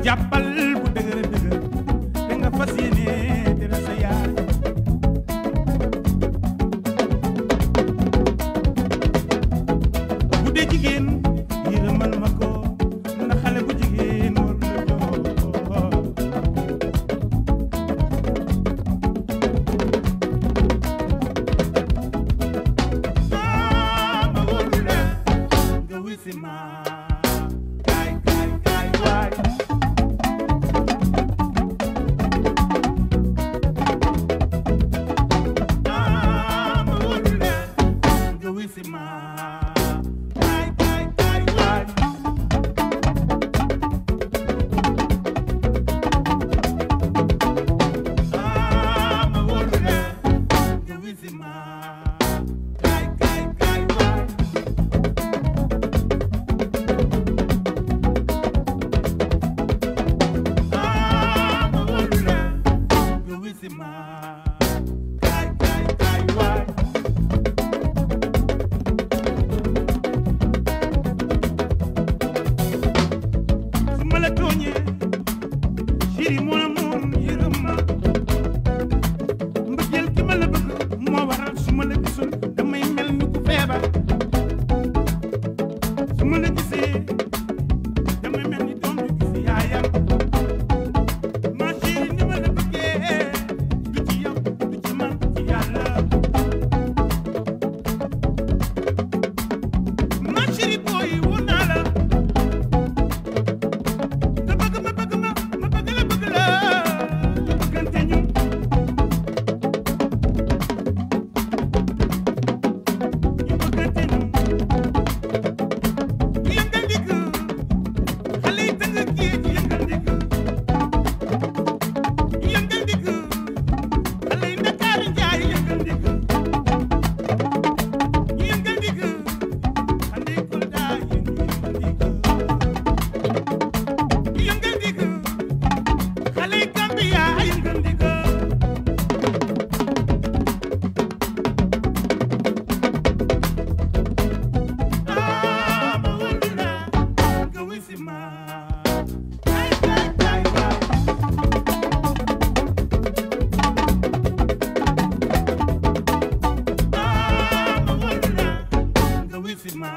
jàppal bu dëgër dëgër te nga fas yéene dina sa yaay bu dee jigéen yërëmal ma ko ndax xale bu jigéen war na jox ma wóolu la nga wisi ma kaay kaay kaay waay ma wóolu la nga wisi ma kaay kaay kaay waay ma wóolu la nga wisi ma kaay kaay kaay waay ma wóolu la nga wisi ma kaay kaay kaay waay su ma la tooñee chéri mon amour yërëm ma mbëggeel ki ma la bëgg moo waral su ma la gisul damay mel ni ku feebar su ma la gisee damay mel ni doom ju gis yaayam ma chéri ni ma la bëggee du ci yow du ci man ci yàlla ma chéri booy woo naa la nga bëgg ma bëgg ma ma bëgg la bëgg la ñu bëggante ñu bëggante ñu yëngal ndigg xale yi tënk géej yëngal ndigg yëngal ndigg xale yi Ndakaaru njaay yëngal ndigg yëngal ndigg xale yi Kolda yëngal ndigg yëngal ndigg xale yi Gambia yëngal ndigg ma wóolu la nga wisi ma kaay kaay kaay waay ma wóolu la nga wisi ma